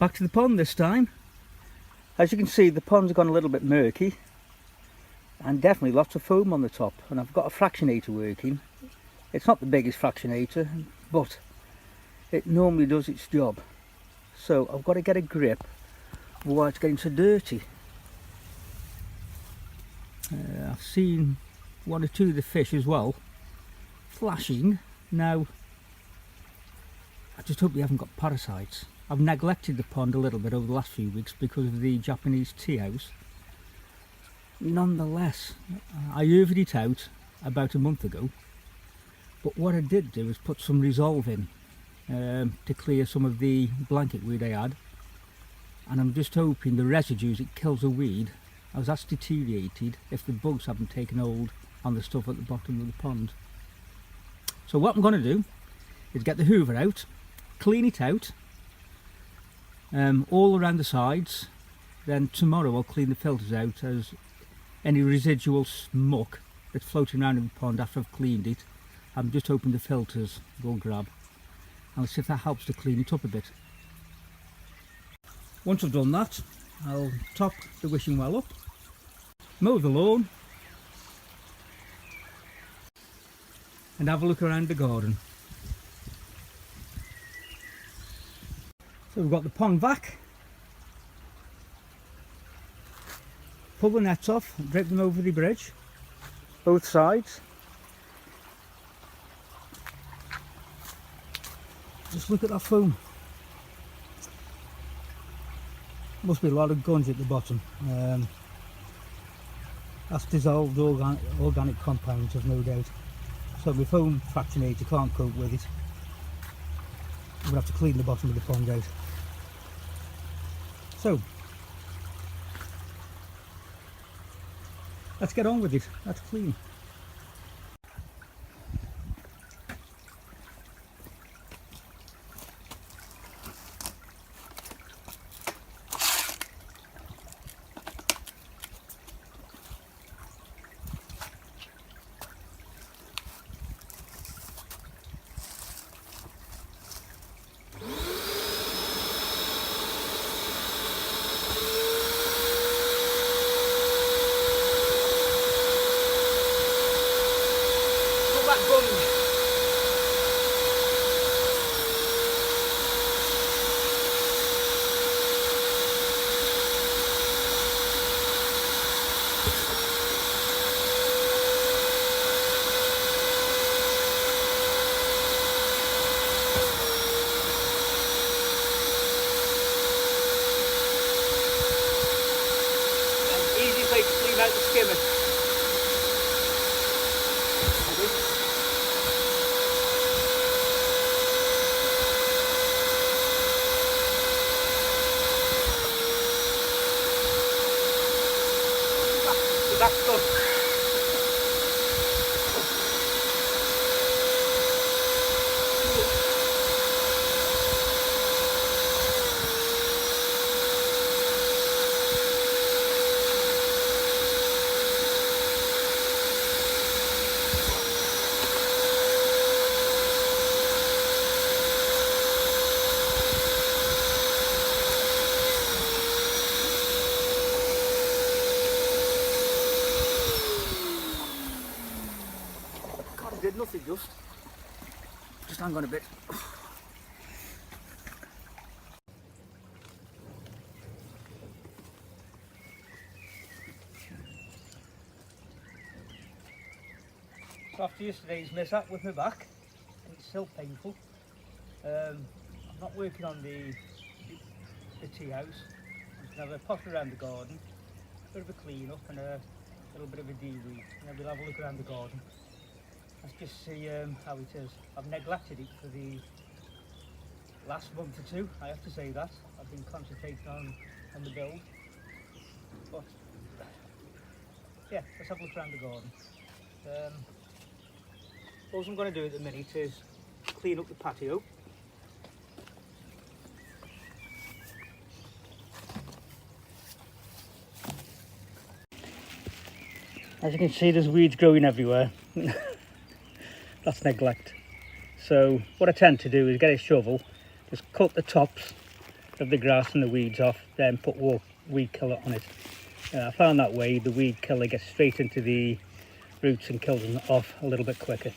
Back to the pond this time. As you can see, the pond's gone a little bit murky and definitely lots of foam on the top, and I've got a fractionator working. It's not the biggest fractionator, but it normally does its job. So I've got to get a grip of why it's getting so dirty. I've seen one or two of the fish as well flashing. Now I just hope they haven't got parasites. I've neglected the pond a little bit over the last few weeks because of the Japanese tea house. Nonetheless, I hoovered it out about a month ago, but what I did do is put some Resolve in to clear some of the blanket weed I had, and I'm just hoping the residues it kills the weed as that's deteriorated if the bugs haven't taken hold on the stuff at the bottom of the pond. So what I'm going to do is get the hoover out, clean it out all around the sides. Then tomorrow I'll clean the filters out, as any residual muck that's floating around in the pond after I've cleaned it, I'm just hoping the filters will grab. And let's see if that helps to clean it up a bit. Once I've done that, I'll top the wishing well up, mow the lawn, and have a look around the garden. So we've got the pond back. Pull the nets off, drape them over the bridge, both sides. Just look at that foam. Must be a lot of gunge at the bottom. That's dissolved organic compounds, I've no doubt. So my foam fractionator can't cope with it. I'm going to have to clean the bottom of the pond out. So let's get on with it. Let's clean. Easy way to clean out the skimmer. That's done. Did nothing, just hang on a bit. So after yesterday's mishap with my back, it's still painful. I'm not working on the tea house. I'm just going to have a potter around the garden, a bit of a clean up and a little bit of a de-weed, and then we'll have a look around the garden. Let's just see how it is. I've neglected it for the last month or two, I have to say that. I've been concentrating on the build. But yeah, let's have a look around the garden. All I'm going to do at the minute is clean up the patio. As you can see, there's weeds growing everywhere. That's neglect. So what I tend to do is get a shovel, just cut the tops of the grass and the weeds off, then put weed killer on it. I found that way the weed killer gets straight into the roots and kills them off a little bit quicker.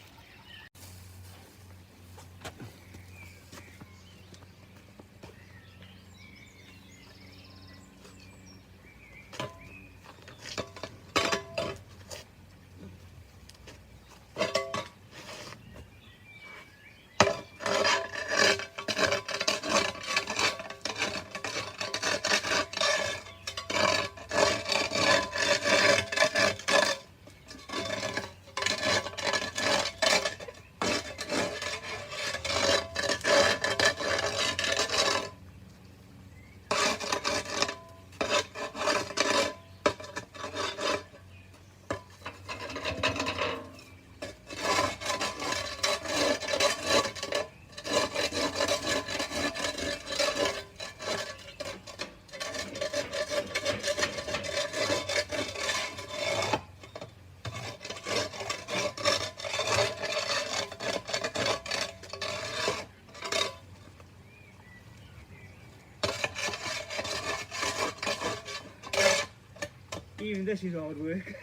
Even this is hard work.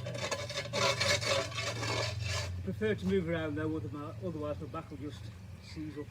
I prefer to move around though, otherwise my back will just seize up.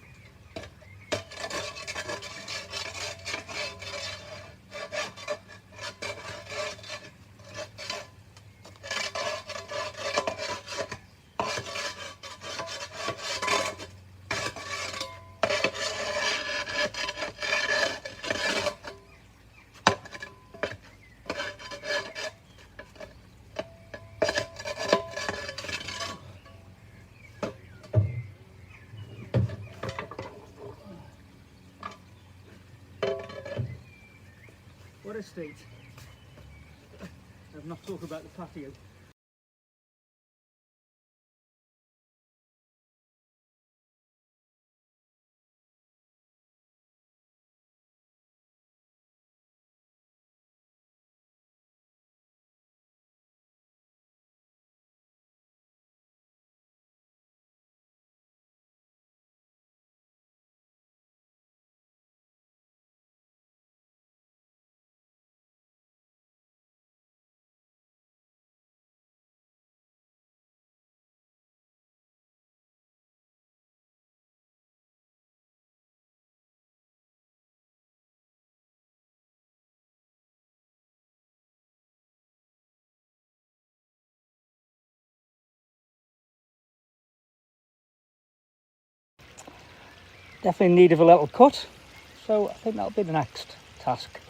What a state. I'm not talking about the patio. Definitely in need of a little cut, so I think that'll be the next task.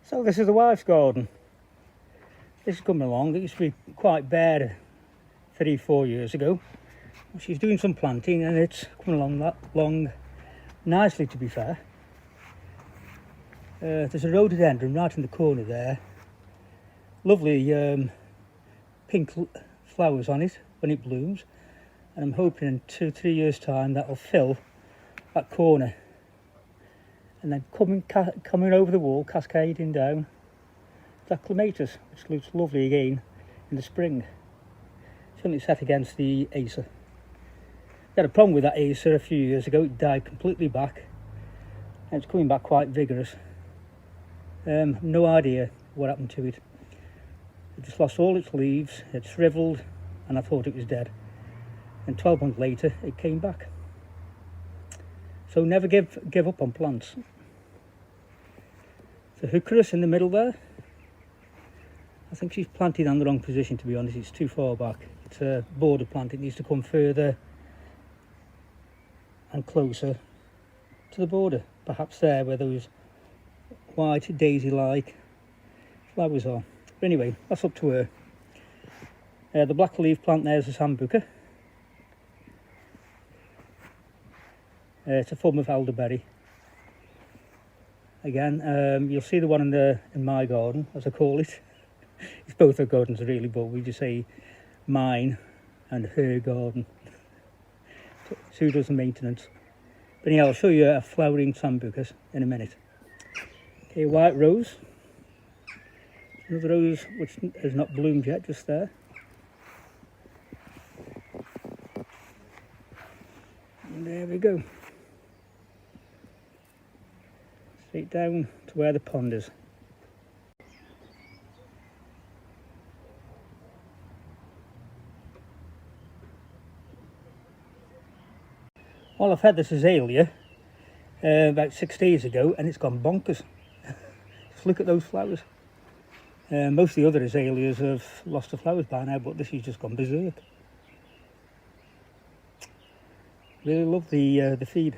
So this is the wife's garden. This is coming along. It used to be quite bare 3-4 years ago. She's doing some planting and it's coming along nicely, to be fair. There's a rhododendron right in the corner there. Lovely pink flowers on it when it blooms. And I'm hoping in 2-3 years time that'll fill that corner, and then coming over the wall, cascading down, that clematis, which looks lovely again in the spring. Certainly set against the acer. We had a problem with that acer a few years ago. It died completely back, and it's coming back quite vigorous. No idea what happened to it. It just lost all its leaves, it shriveled, and I thought it was dead. And 12 months later, it came back. So never give up on plants. The heucheras in the middle there, I think she's planted in the wrong position, to be honest. It's too far back. It's a border plant. It needs to come further and closer to the border. Perhaps there where those white daisy-like flowers are. But anyway, that's up to her. The black leaf plant there is a sambuca. It's a form of elderberry. Again, you'll see the one in my garden, as I call it. It's both our gardens really, but we just say mine and her garden. So who does the maintenance? But yeah, I'll show you a flowering sambucas in a minute. Okay, white rose. Another rose which has not bloomed yet, just there. And there we go. Straight down to where the pond is. Well, I've had this azalea about 6 days ago, and it's gone bonkers. Just look at those flowers. Most of the other azaleas have lost the flowers by now, but this has just gone berserk. Really love the feed.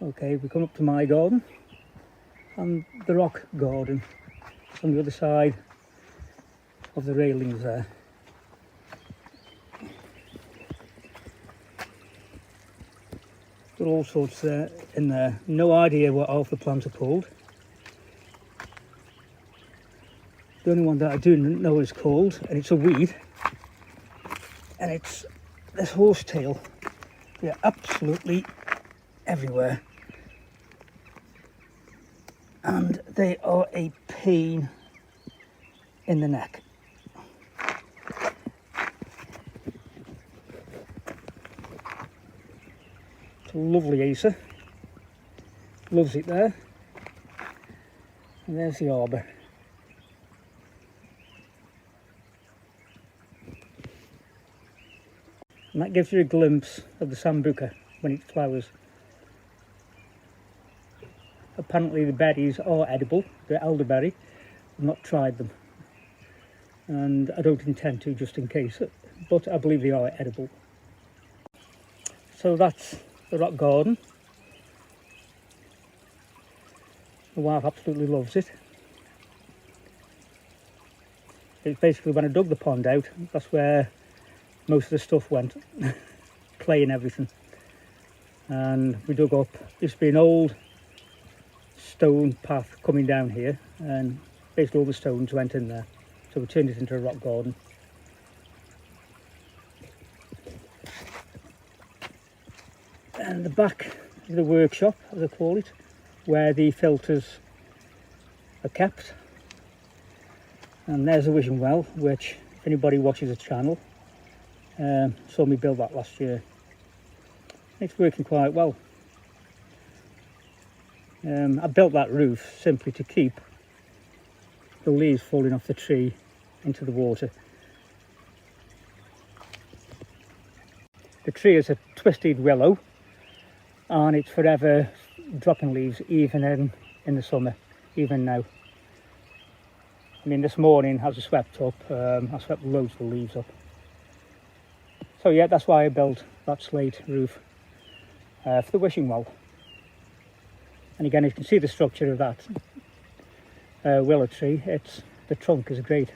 Okay, we come up to my garden and the rock garden on the other side of the railings there. Got all sorts in there. No idea what half the plants are called. The only one that I do know is called, and it's a weed, and it's this horsetail. They're absolutely everywhere, and they are a pain in the neck. It's a lovely acer, loves it there, and there's the arbour. And that gives you a glimpse of the sambuca when it flowers. Apparently the berries are edible, they're elderberry. I've not tried them, and I don't intend to, just in case, but I believe they are edible. So that's the rock garden. My wife absolutely loves it. It's basically when I dug the pond out, that's where most of the stuff went, clay and everything. And we dug up, used to be an old stone path coming down here, and basically all the stones went in there. So we turned it into a rock garden. And the back of the workshop, as I call it, where the filters are kept. And there's a wishing well, which if anybody watches the channel, saw me build that last year. It's working quite well. I built that roof simply to keep the leaves falling off the tree into the water. The tree is a twisted willow, and it's forever dropping leaves, even in the summer, even now. I mean, this morning as I swept up, I swept loads of leaves up. So yeah, that's why I built that slate roof for the wishing well. And again, you can see the structure of that willow tree. The trunk is great.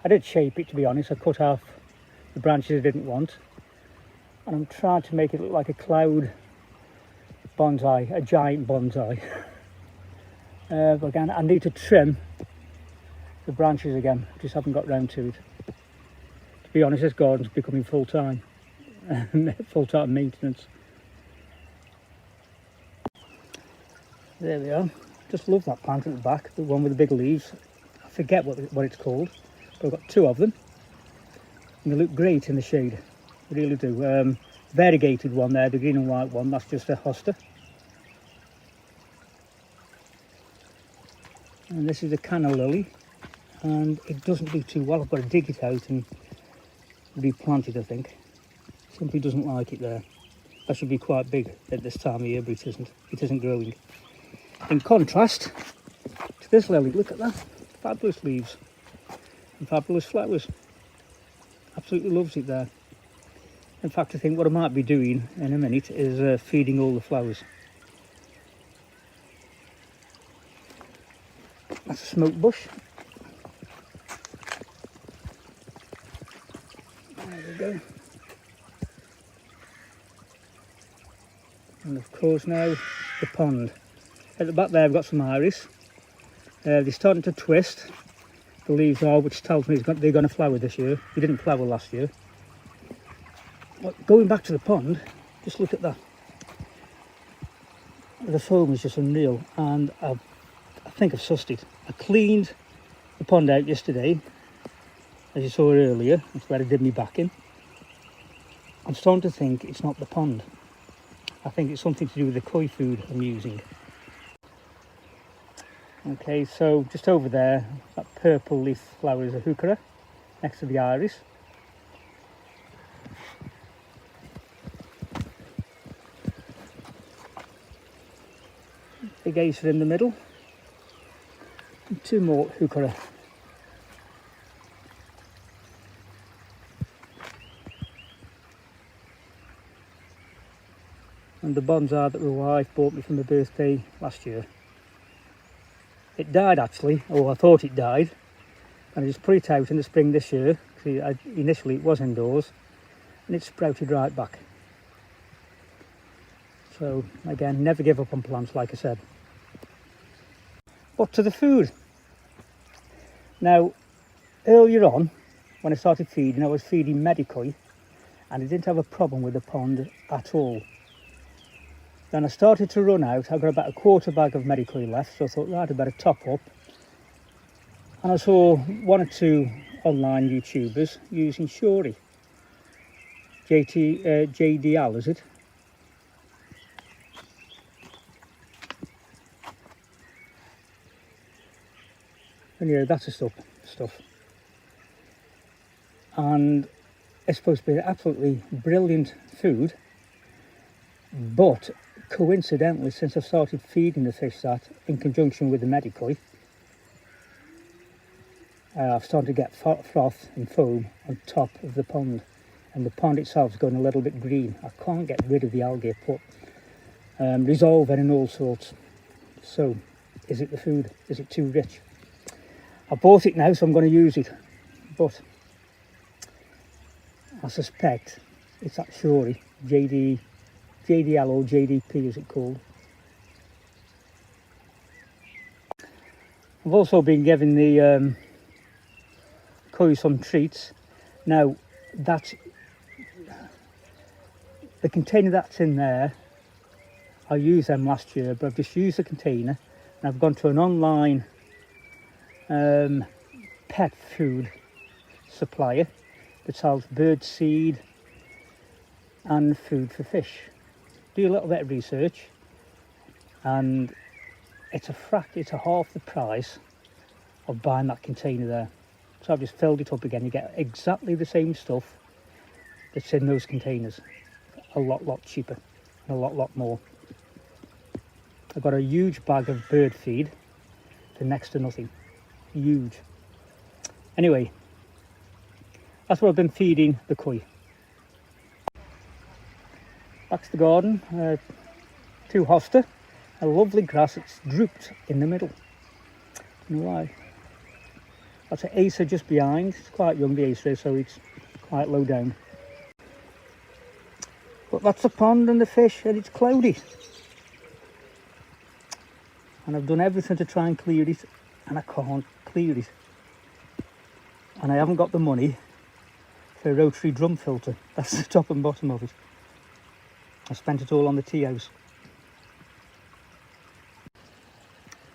I did shape it, to be honest. I cut off the branches I didn't want, and I'm trying to make it look like a cloud bonsai, a giant bonsai. But again, I need to trim the branches again. I just haven't got round to it. To be honest, this garden's becoming full-time maintenance. There we are. Just love that plant at the back, the one with the big leaves. I forget what it's called, but I've got two of them. And they look great in the shade, they really do. Variegated one there, the green and white one, that's just a hosta. And this is a canna lily, and it doesn't do too well. I've got to dig it out and replant it, I think. Simply doesn't like it there. That should be quite big at this time of year, but it isn't. It isn't growing. In contrast to this lily, look at that. Fabulous leaves and fabulous flowers. Absolutely loves it there. In fact, I think what I might be doing in a minute is feeding all the flowers. That's a smoke bush. There we go. And of course now the pond. At the back there I've got some iris. They're starting to twist. The leaves are, which tells me they're going to flower this year. They didn't flower last year. But going back to the pond, just look at that. The foam is just unreal, and I think I've sussed it. I cleaned the pond out yesterday, as you saw earlier. That's where I did me back in. I'm starting to think it's not the pond. I think it's something to do with the koi food I'm using. Okay, so just over there, that purple leaf flower is a heuchera next to the iris. Big acer in the middle, and two more heuchera. And the bonsai that my wife bought me for my birthday last year. It died actually, or I thought it died, and I just put it out in the spring this year, because initially it was indoors, and it sprouted right back. So again, never give up on plants, like I said. But to the food. Now, earlier on, when I started feeding, I was feeding medicoi, and I didn't have a problem with the pond at all. Then I started to run out. I've got about a quarter bag of medicoi left, so I thought, right, I better top up. And I saw one or two online YouTubers using Shori. JDL, is it? And yeah, that's the stuff. And it's supposed to be absolutely brilliant food, but coincidentally, since I've started feeding the fish that in conjunction with the medicoi, I've started to get froth and foam on top of the pond, and the pond itself is going a little bit green. I can't get rid of the algae, put resolving and all sorts. So, is it the food? Is it too rich? I bought it now, so I'm going to use it, but I suspect it's that Shori, JDL or JDP is it called. I've also been giving the koi some treats. Now, that's the container that's in there. I used them last year, but I've just used the container, and I've gone to an online pet food supplier that sells bird seed and food for fish. Do a little bit of research, and it's half the price of buying that container there. So I've just filled it up again. You get exactly the same stuff that's in those containers, a lot cheaper and a lot more. I've got a huge bag of bird feed for next to nothing. Huge. Anyway, that's what I've been feeding the koi. Back to the garden, two hosta, a lovely grass that's drooped in the middle. You know why? That's an acer just behind. It's quite young, the acer, so it's quite low down. But that's the pond and the fish, and it's cloudy. And I've done everything to try and clear it, and I can't clear it. And I haven't got the money for a rotary drum filter. That's the top and bottom of it. I spent it all on the tea house.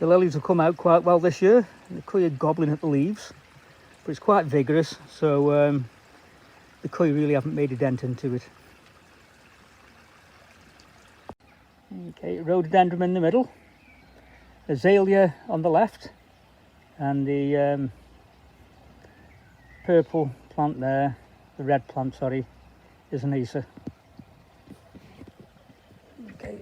The lilies have come out quite well this year. The cuy are gobbling at the leaves, but it's quite vigorous, so the cuy really haven't made a dent into it. Okay, rhododendron in the middle, azalea on the left, and the purple plant there, the red plant, sorry, is an Acer. Okay.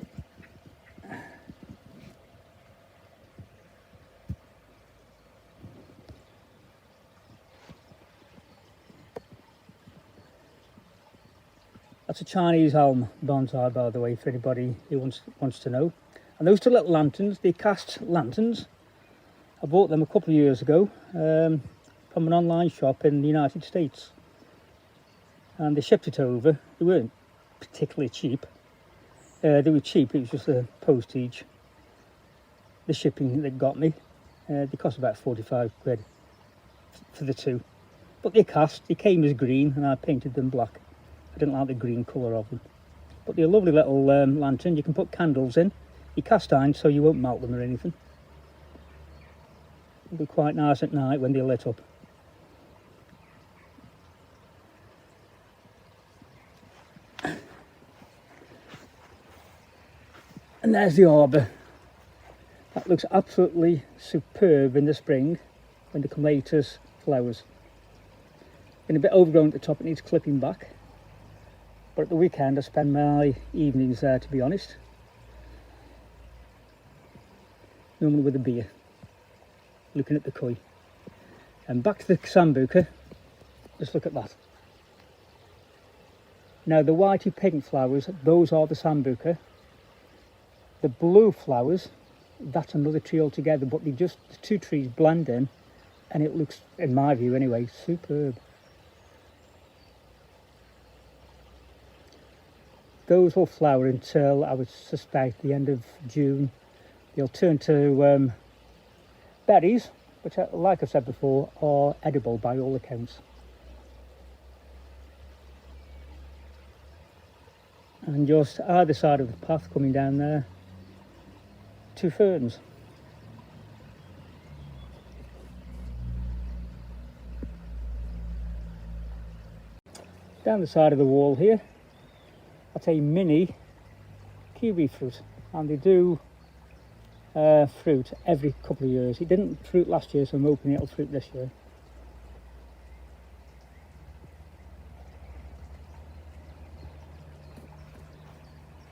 That's a Chinese elm bonsai, by the way, for anybody who wants to know. And those two little lanterns, they cast lanterns. I bought them a couple of years ago from an online shop in the United States. And they shipped it over. They weren't particularly cheap. They were cheap, it was just the postage. The shipping that got me. They cost about 45 quid for the two. But they cast, they came as green and I painted them black. I didn't like the green colour of them. But they're a lovely little lantern. You can put candles in. You cast iron so you won't melt them or anything. It'll be quite nice at night when they're lit up. And there's the arbour. That looks absolutely superb in the spring when the clematis flowers. Been a bit overgrown at the top, it needs clipping back. But at the weekend I spend my evenings there, to be honest. Normally with a beer, looking at the cuy. And back to the sambuca, just look at that. Now the whitey pink flowers, those are the sambuca. The blue flowers, that's another tree altogether, but the two trees blend in and it looks, in my view anyway, superb. Those will flower until, I would suspect, the end of June. They'll turn to berries, which, like I've said before, are edible by all accounts. And just either side of the path coming down there, two ferns. Down the side of the wall here, that's a mini kiwi fruit, and they do fruit every couple of years. It didn't fruit last year, so I'm hoping it'll fruit this year.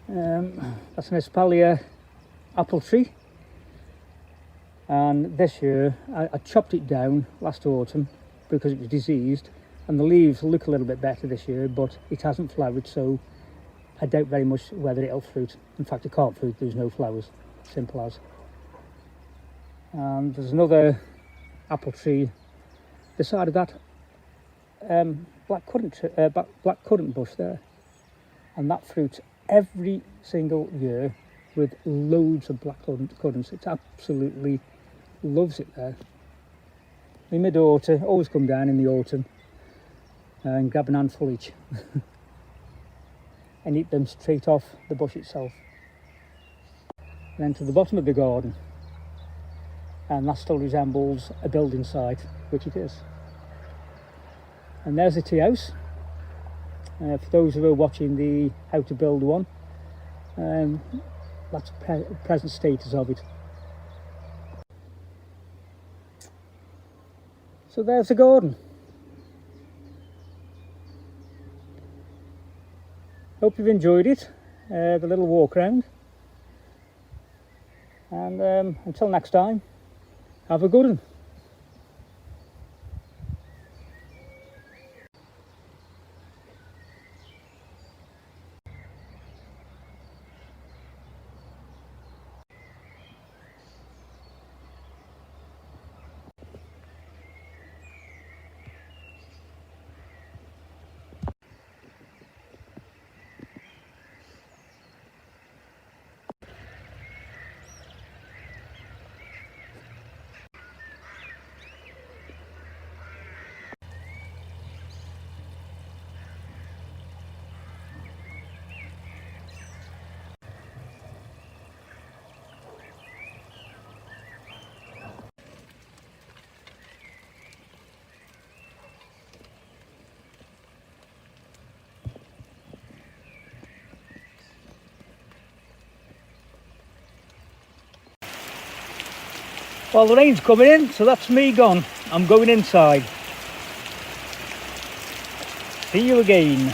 That's an espalier apple tree, and this year I chopped it down last autumn because it was diseased, and the leaves look a little bit better this year, but it hasn't flowered, so I doubt very much whether it'll fruit. In fact, it can't fruit, there's no flowers, simple as. And there's another apple tree beside of that black currant bush there, and that fruits every single year with loads of black currants. It absolutely loves it there. In mid-autumn, always come down in the autumn and grab an handful each and eat them straight off the bush itself. And then to the bottom of the garden, and that still resembles a building site, which it is. And there's the tea house. For those who are watching the how to build one, that's present status of it. So there's the garden. Hope you've enjoyed it, the little walk around. And until next time, have a good one. Well, the rain's coming in, so that's me gone. I'm going inside. See you again.